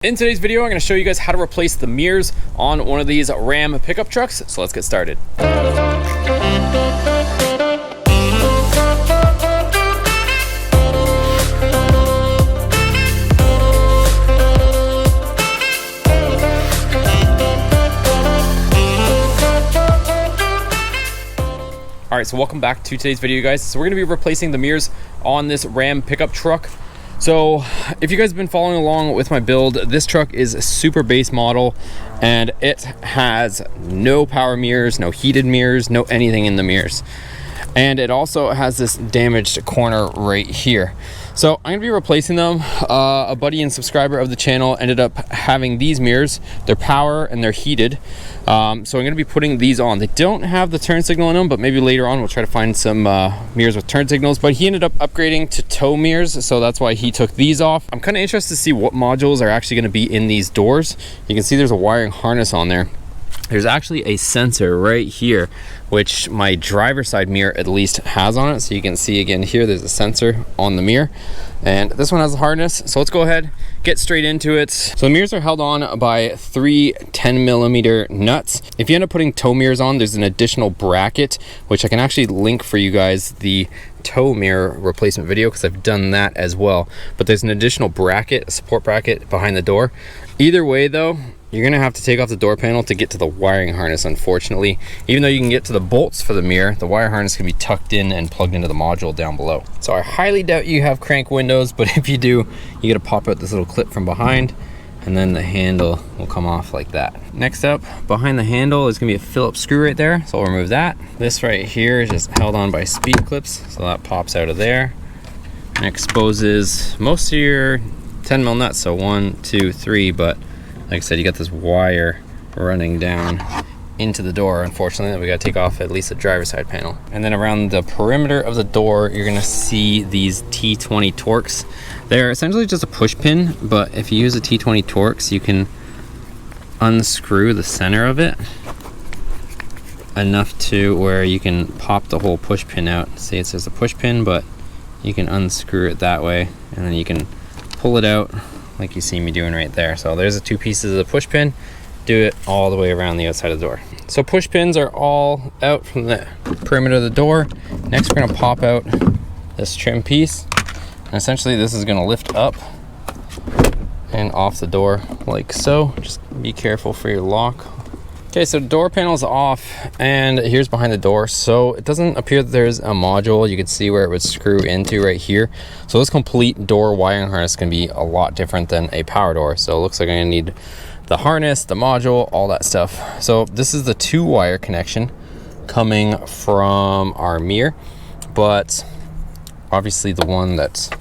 In today's video, I'm going to show you guys how to replace the mirrors on one of these Ram pickup trucks. So let's get started. Alright, so welcome back to today's video, guys. So we're going to be replacing the mirrors on this Ram pickup truck. So if you guys have been following along with my build, this truck is a super base model and it has no power mirrors, no heated mirrors, no anything in the mirrors. And it also has this damaged corner right here. So I'm gonna be replacing them. A buddy and subscriber of the channel ended up having these mirrors. They're power and they're heated. So I'm gonna be putting these on. They don't have the turn signal in them, but maybe later on we'll try to find some mirrors with turn signals. But he ended up upgrading to tow mirrors, so that's why he took these off. I'm kind of interested to see what modules are actually gonna be in these doors. You can see there's a wiring harness on there. There's actually a sensor right here, which my driver's side mirror at least has on it. So you can see again here, there's a sensor on the mirror. And this one has a harness. So let's go ahead, get straight into it. So the mirrors are held on by three 10mm nuts. If you end up putting tow mirrors on, there's an additional bracket, which I can actually link for you guys the tow mirror replacement video, because I've done that as well. But there's an additional bracket, a support bracket behind the door. Either way though, you're gonna have to take off the door panel to get to the wiring harness, unfortunately. Even though you can get to the bolts for the mirror, the wire harness can be tucked in and plugged into the module down below. So I highly doubt you have crank windows, but if you do, you gotta pop out this little clip from behind, and then the handle will come off like that. Next up, behind the handle is gonna be a Phillips screw right there, so I'll remove that. This right here is just held on by speed clips, so that pops out of there and exposes most of your 10mm nuts, so 1, 2, 3, but like I said, you got this wire running down into the door, unfortunately, that we gotta take off at least the driver's side panel. And then around the perimeter of the door, you're gonna see these T20 Torx. They're essentially just a push pin, but if you use a T20 Torx, you can unscrew the center of it enough to where you can pop the whole push pin out. See, it says a push pin, but you can unscrew it that way, and then you can pull it out like you see me doing right there. So there's the two pieces of the push pin. Do it all the way around the outside of the door. So push pins are all out from the perimeter of the door. Next, we're gonna pop out this trim piece. And essentially this is gonna lift up and off the door like so. Just be careful for your lock. Okay, so door panel is off, and here's behind the door. So it doesn't appear that there's a module. You can see where it would screw into right here. So this complete door wiring harness can be a lot different than a power door. So it looks like I'm gonna need the harness, the module, all that stuff. So this is the 2-wire connection coming from our mirror, but obviously the one that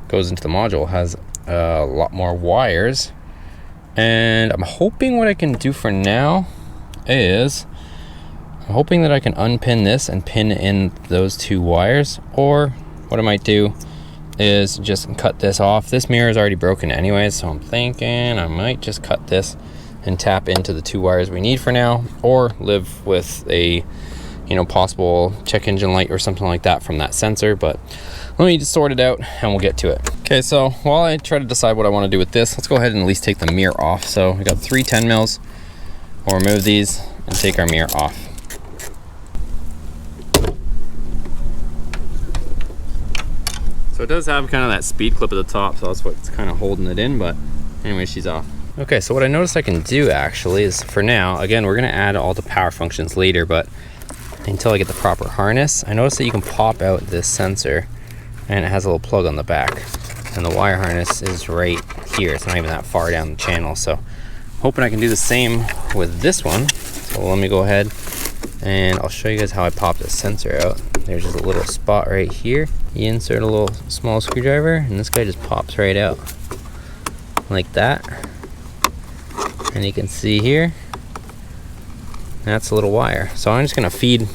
goes into the module has a lot more wires. And I'm hoping what I can do for now is I'm hoping that I can unpin this and pin in those 2 wires, or what I might do is just cut this off. This mirror is already broken anyways, so I'm thinking I might just cut this and tap into the 2 wires we need for now, or live with a possible check engine light or something like that from that sensor. But let me just sort it out and we'll get to it. Okay, so while I try to decide what I want to do with this, let's go ahead and at least take the mirror off. So we got 3 10mm. We'll remove these and take our mirror off. So it does have kind of that speed clip at the top, so that's what's kind of holding it in, but anyway, she's off. Okay, so what I noticed I can do actually is, for now, again, we're gonna add all the power functions later, but until I get the proper harness, I noticed that you can pop out this sensor, and it has a little plug on the back, and the wire harness is right here. It's not even that far down the channel, so hoping I can do the same with this one. So let me go ahead and I'll show you guys how I pop this sensor out. There's just a little spot right here. You insert a little small screwdriver, and this guy just pops right out like that. And you can see here, that's a little wire. So I'm just gonna feed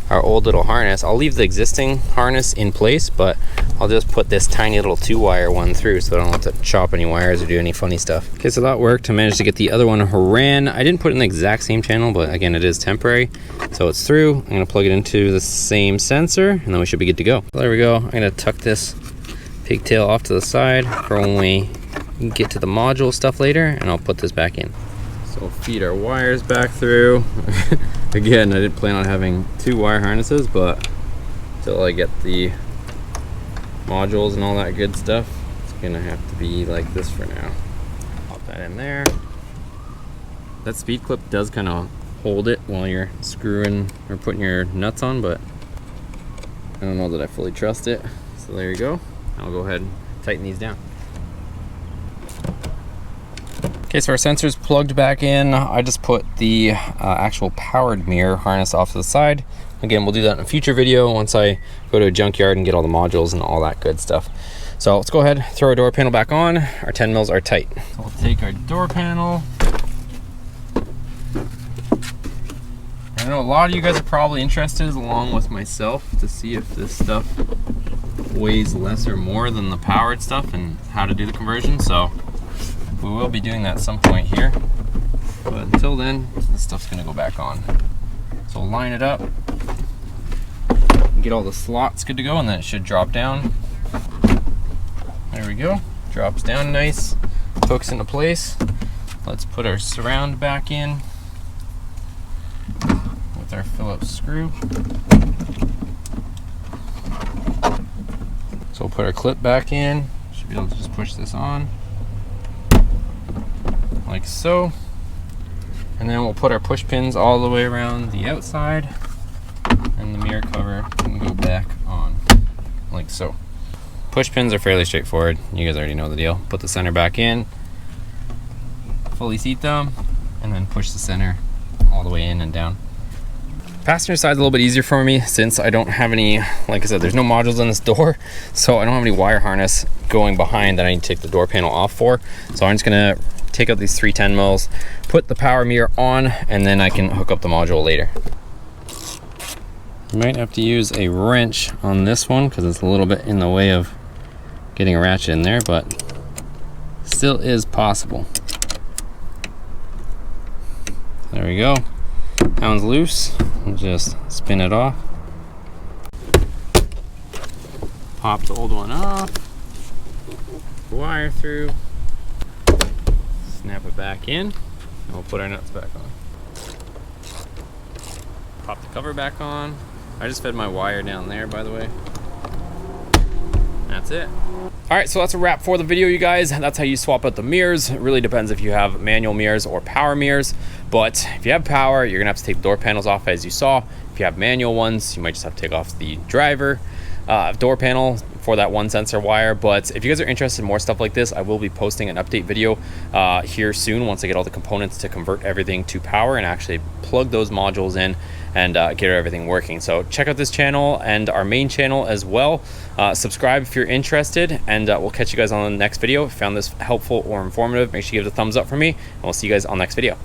our old little harness. I'll leave the existing harness in place, but I'll just put this tiny little 2-wire one through so I don't have to chop any wires or do any funny stuff. Okay, so that worked. I managed to get the other one ran. I didn't put it in the exact same channel, but again, it is temporary. So it's through. I'm gonna plug it into the same sensor, and then we should be good to go. There we go. I'm gonna tuck this pigtail off to the side for when we get to the module stuff later, and I'll put this back in. So we'll feed our wires back through. Again, I didn't plan on having 2 wire harnesses, but until I get the modules and all that good stuff, it's gonna have to be like this for now. Pop that in there. That speed clip does kind of hold it while you're screwing or putting your nuts on, but I don't know that I fully trust it. So there you go. I'll go ahead and tighten these down. Okay, so our sensor's plugged back in. I just put the actual powered mirror harness off to the side. Again, we'll do that in a future video once I go to a junkyard and get all the modules and all that good stuff. So let's go ahead, throw our door panel back on. Our 10 mils are tight. So we'll take our door panel. I know a lot of you guys are probably interested, along with myself, to see if this stuff weighs less or more than the powered stuff and how to do the conversion. So we will be doing that at some point here, but until then, this stuff's gonna go back on. So we'll line it up, get all the slots good to go, and then it should drop down. There we go, drops down nice, hooks into place. Let's put our surround back in with our Phillips screw. So we'll put our clip back in, should be able to just push this on. Like so, and then we'll put our push pins all the way around the outside, and the mirror cover can go back on, like so. Push pins are fairly straightforward, you guys already know the deal. Put the center back in, fully seat them, and then push the center all the way in and down. Passenger side's a little bit easier for me since I don't have any, like I said, there's no modules on this door, so I don't have any wire harness going behind that I need to take the door panel off for. So I'm just gonna take out these 3 10 mils, put the power mirror on, and then I can hook up the module later. You might have to use a wrench on this one because it's a little bit in the way of getting a ratchet in there, but still is possible. There we go. That one's loose. We'll just spin it off. Pop the old one off. Wire through. Snap it back in, and we'll put our nuts back on. Pop the cover back on. I just fed my wire down there, by the way. That's it. All right, so that's a wrap for the video, you guys. That's how you swap out the mirrors. It really depends if you have manual mirrors or power mirrors. But if you have power, you're gonna have to take the door panels off, as you saw. If you have manual ones, you might just have to take off the driver door panel for that one sensor wire. But if you guys are interested in more stuff like this, I will be posting an update video here soon once I get all the components to convert everything to power and actually plug those modules in and get everything working. So check out this channel and our main channel as well. Subscribe if you're interested, and we'll catch you guys on the next video. If you found this helpful or informative, make sure you give it a thumbs up for me, and we'll see you guys on the next video.